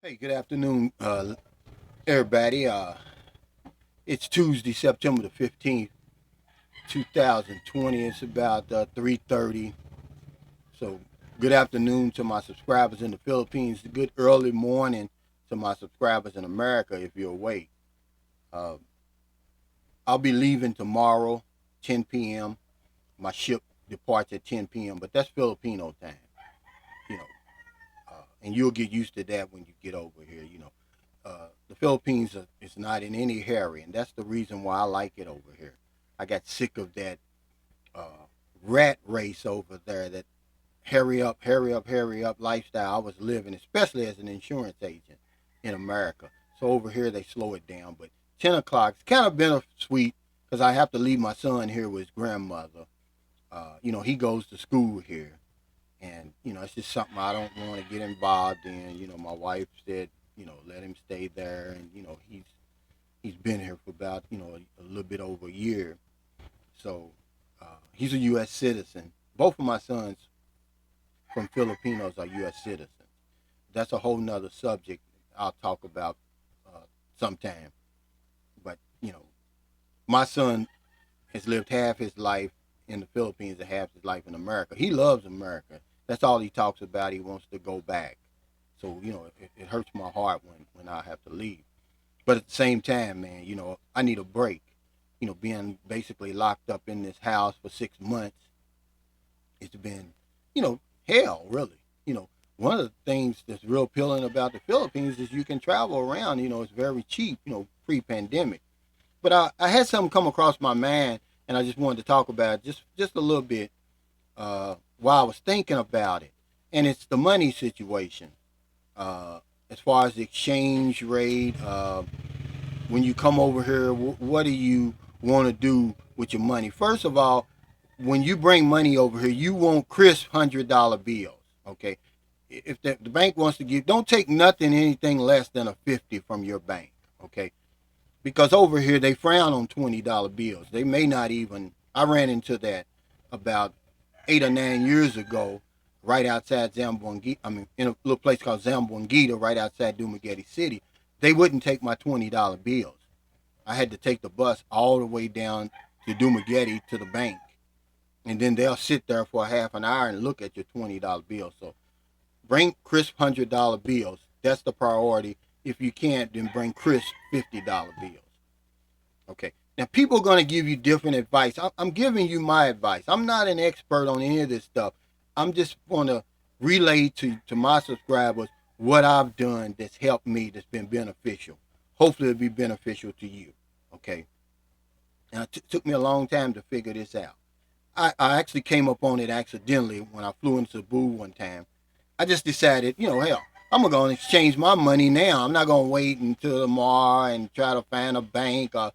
Hey, good afternoon, everybody. It's Tuesday, September the 15th, 2020. It's about 3:30. So, good afternoon to my subscribers in the Philippines. Good early morning to my subscribers in America if you're awake. Uh, I'll be leaving tomorrow, 10 p.m. My ship departs at 10 p.m., but that's Filipino time, you know. And you'll get used to that when you get over here. The Philippines is not in any hurry, and that's the reason why I like it over here. I got sick of that uh, rat race over there, that hurry up, hurry up, hurry up lifestyle I was living, especially as an insurance agent in America. So over here they slow it down, but 10 o'clock it's kind of bittersweet because I have to leave my son here with his grandmother. He goes to school here, and it's just something I don't want to get involved in. My wife said, let him stay there, and he's been here for about a little bit over a year. So he's a U.S. citizen. Both of my sons from Filipinos are U.S. citizens. That's a whole nother subject I'll talk about sometime. But my son has lived half his life in the Philippines and half his life in America. He loves America. That's all he talks about. He wants to go back. So it hurts my heart when I have to leave. But at the same time, man, I need a break. Being basically locked up in this house for 6 months, it's been, hell, really. One of the things that's real appealing about the Philippines is you can travel around. It's very cheap, pre-pandemic. But I had something come across my mind, and I just wanted to talk about it just a little bit while I was thinking about it. And it's the money situation. As far as the exchange rate, when you come over here, what do you want to do with your money? First of all, when you bring money over here, you want crisp $100 bills. Okay, if the bank wants to give, don't take nothing, anything less than a 50 from your bank. Okay, because over here they frown on $20 bills. They may not even. I ran into that about 8 or 9 years ago, right outside Zamboanguita. I mean, in a little place called Zamboanguita, right outside Dumaguete City. They wouldn't take my $20 bills. I had to take the bus all the way down to Dumaguete to the bank, and then they'll sit there for a half an hour and look at your $20 bills. So bring crisp $100 bills. That's the priority. If you can't, then bring crisp $50 bills. Okay. Now, people are going to give you different advice. I'm giving you my advice. I'm not an expert on any of this stuff. I'm just going to relay to my subscribers what I've done that's helped me, that's been beneficial. Hopefully, it'll be beneficial to you. Okay. Now, it took me a long time to figure this out. I actually came up on it accidentally when I flew into Cebu one time. I just decided, hell, I'm going to exchange my money now. I'm not going to wait until tomorrow and try to find a bank or,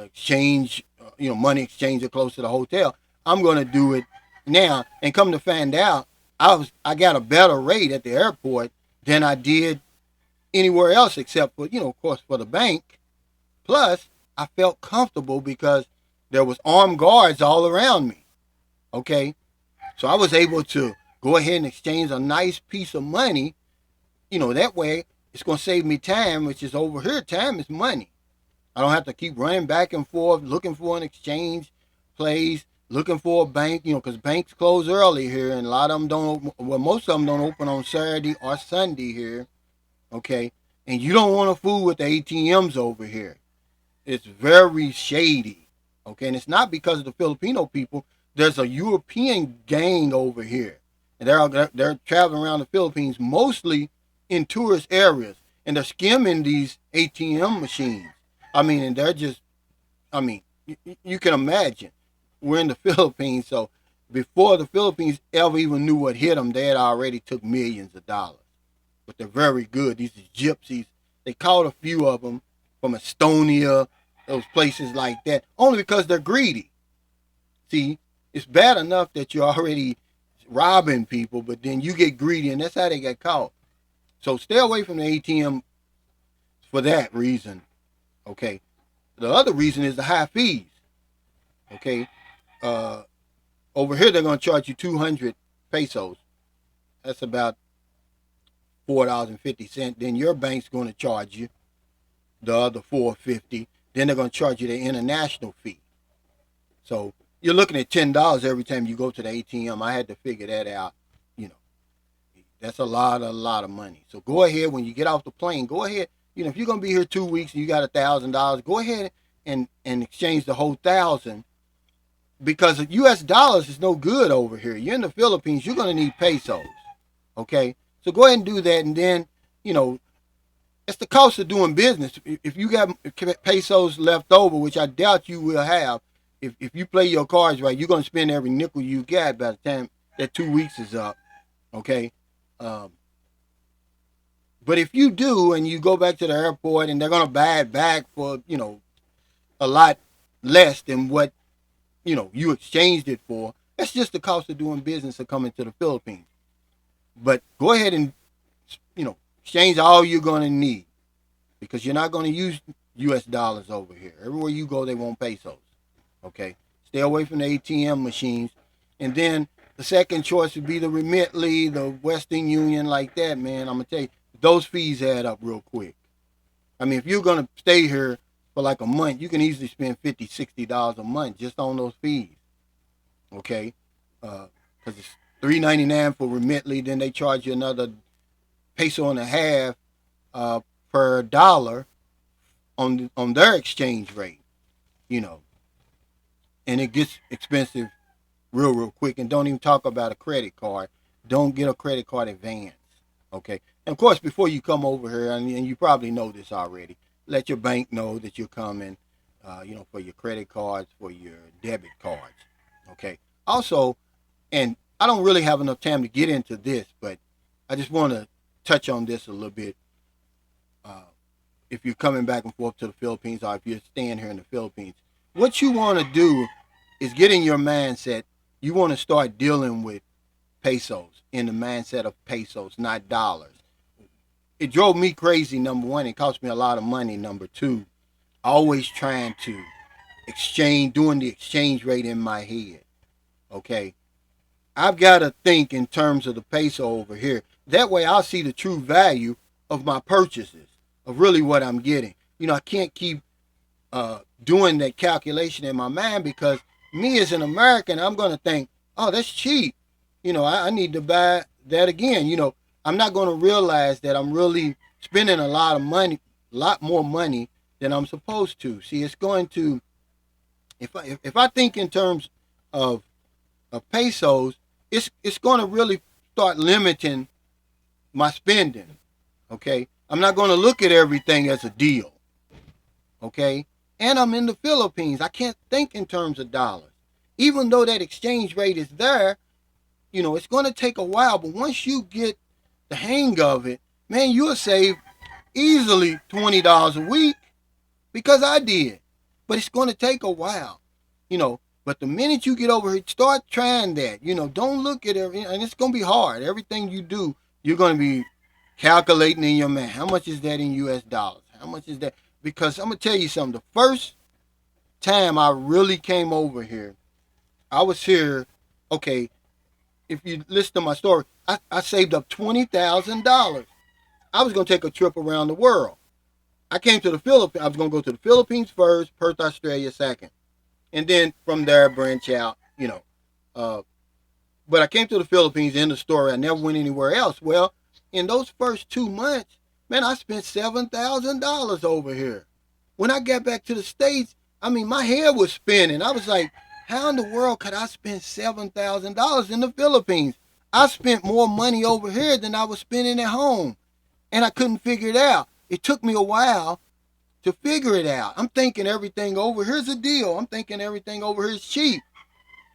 exchange, money exchanger close to the hotel. I'm going to do it now. And come to find out, I got a better rate at the airport than I did anywhere else except for, of course, for the bank. Plus, I felt comfortable because there was armed guards all around me. Okay, so I was able to go ahead and exchange a nice piece of money. That way it's going to save me time, which is over here. Time is money. I don't have to keep running back and forth looking for an exchange place, looking for a bank, because banks close early here, and a lot of them don't. Well, most of them don't open on Saturday or Sunday here. Okay, and you don't want to fool with the ATMs over here. It's very shady. Okay, and it's not because of the Filipino people. There's a European gang over here, and they're traveling around the Philippines mostly in tourist areas, and they're skimming these ATM machines. I mean, and they're just, I mean, you can imagine. We're in the Philippines, so before the Philippines ever even knew what hit them, they had already took millions of dollars. But they're very good. These are gypsies. They caught a few of them from Estonia, those places like that, only because they're greedy. See, it's bad enough that you're already robbing people, but then you get greedy, and that's how they get caught. So stay away from the ATM for that reason. Okay. The other reason is the high fees. Okay. Uh, Over here they're gonna charge you 200 pesos. That's about $4.50. Then your bank's going to charge you the other $4.50. Then they're going to charge you the international fee. So you're looking at $10 every time you go to the ATM. I had to figure that out. You know, that's a lot of money. So go ahead when you get off the plane. Go ahead. You know, if you're going to be here 2 weeks and you got $1,000, go ahead and exchange the whole 1,000, because U.S. dollars is no good over here. You're in the Philippines. You're going to need pesos. Okay, so go ahead and do that, and then you know it's the cost of doing business. If you got pesos left over, which I doubt you will have, if you play your cards right, you're going to spend every nickel you got by the time that 2 weeks is up. Okay. Um, but if you do and you go back to the airport and they're going to buy it back for, a lot less than what, you exchanged it for, that's just the cost of doing business of coming to the Philippines. But go ahead and, exchange all you're going to need, because you're not going to use U.S. dollars over here. Everywhere you go, they want pesos. Okay? Stay away from the ATM machines. And then the second choice would be the Remitly, the Western Union, like that, man. I'm going to tell you, those fees add up real quick. I mean, if you're going to stay here for like a month, you can easily spend $50, $60 a month just on those fees. Okay? Because it's $3.99 for Remitly, then they charge you another peso and a half per dollar on their exchange rate, and it gets expensive real quick. And don't even talk about a credit card. Don't get a credit card advance, okay? And of course, before you come over here, and you probably know this already, let your bank know that you're coming, for your credit cards, for your debit cards, okay? Also, and I don't really have enough time to get into this, but I just want to touch on this a little bit. If you're coming back and forth to the Philippines, or if you're staying here in the Philippines, what you want to do is get in your mindset. You want to start dealing with pesos, in the mindset of pesos, not dollars. It drove me crazy, number one. It cost me a lot of money, number two. Always trying to doing the exchange rate in my head. Okay? I've got to think in terms of the peso over here. That way I'll see the true value of my purchases, of really what I'm getting. I can't keep doing that calculation in my mind, because me as an American, I'm going to think, oh, that's cheap. I need to buy that again. I'm not going to realize that I'm really spending a lot more money than I'm supposed to. See, it's going to, if I think in terms of pesos, it's going to really start limiting my spending. Okay, I'm not going to look at everything as a deal. Okay, and I'm in the Philippines. I can't think in terms of dollars, even though that exchange rate is there. It's going to take a while, but once you get the hang of it, man, you'll save easily $20 a week, because I did. But it's going to take a while, But the minute you get over here, start trying that. Don't look at everything, and it's going to be hard. Everything you do, you're going to be calculating in your mind. How much is that in U.S. dollars? How much is that? Because I'm going to tell you something. The first time I really came over here, I was here, okay, if you listen to my story, I saved up $20,000. I was going to take a trip around the world. I came to the Philippines. I was going to go to the Philippines first, Perth, Australia second. And then from there, branch out, But I came to the Philippines, in the story. I never went anywhere else. Well, in those first 2 months, man, I spent $7,000 over here. When I got back to the States, I mean, my head was spinning. I was like, how in the world could I spend $7,000 in the Philippines? I spent more money over here than I was spending at home. And I couldn't figure it out. It took me a while to figure it out. I'm thinking everything over here's a deal. I'm thinking everything over here is cheap,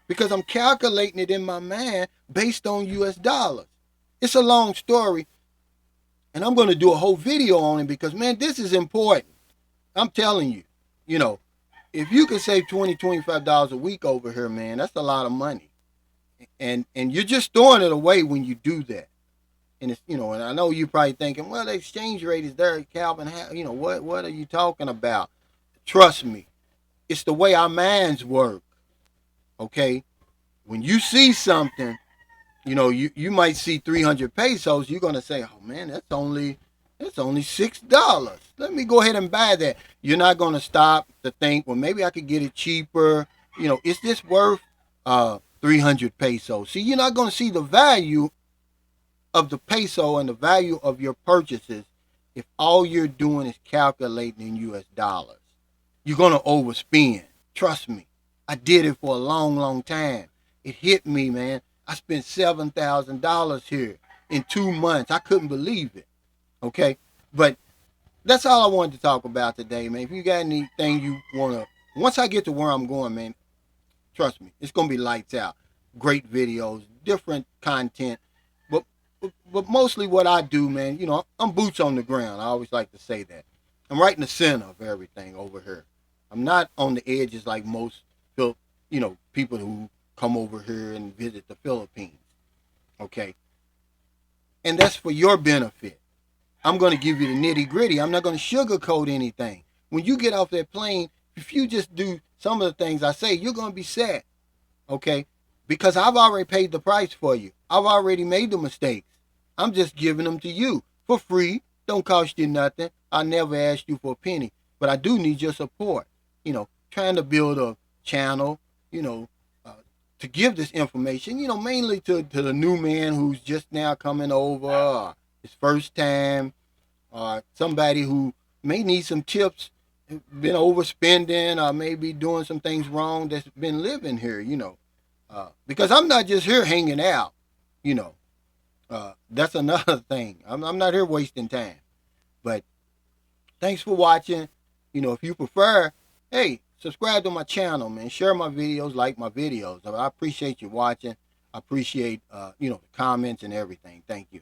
because I'm calculating it in my mind based on U.S. dollars. It's a long story, and I'm going to do a whole video on it, because, man, this is important. I'm telling you, if you can save $20, $25 a week over here, man, that's a lot of money. And you're just throwing it away when you do that. And it's, and I know you're probably thinking, well, the exchange rate is there, Calvin. What are you talking about? Trust me, it's the way our minds work. Okay, when you see something, You know, you might see 300 pesos. You're gonna say, "Oh man, that's only $6. Let me go ahead and buy that." You're not gonna stop to think, "Well, maybe I could get it cheaper." You know, is this worth 300 pesos? See, you're not gonna see the value of the peso and the value of your purchases if all you're doing is calculating in US dollars. You're gonna overspend. Trust me. I did it for a long, long time. It hit me, man. I spent $7,000 here in 2 months. I couldn't believe it. Okay, but that's all I wanted to talk about today, man. If you got anything you wanna, once I get to where I'm going, man, trust me, it's gonna be lights out. Great videos, different content, but but mostly what I do, man. You know, I'm boots on the ground. I always like to say that. I'm right in the center of everything over here. I'm not on the edges like most, people who come over here and visit the Philippines. Okay, and that's for your benefit. I'm going to give you the nitty gritty. I'm not going to sugarcoat anything. When you get off that plane, if you just do some of the things I say, you're going to be set. Okay? Because I've already paid the price for you. I've already made the mistakes. I'm just giving them to you for free. Don't cost you nothing. I never asked you for a penny. But I do need your support. Trying to build a channel, you know, uh, to give this information, mainly to the new man who's just now coming over, his first time, or somebody who may need some tips, been overspending, or maybe doing some things wrong that's been living here, because I'm not just here hanging out, you know. That's another thing. I'm not here wasting time. But thanks for watching. If you prefer, hey, subscribe to my channel, man. Share my videos, like my videos. I appreciate you watching. I appreciate, the comments and everything. Thank you.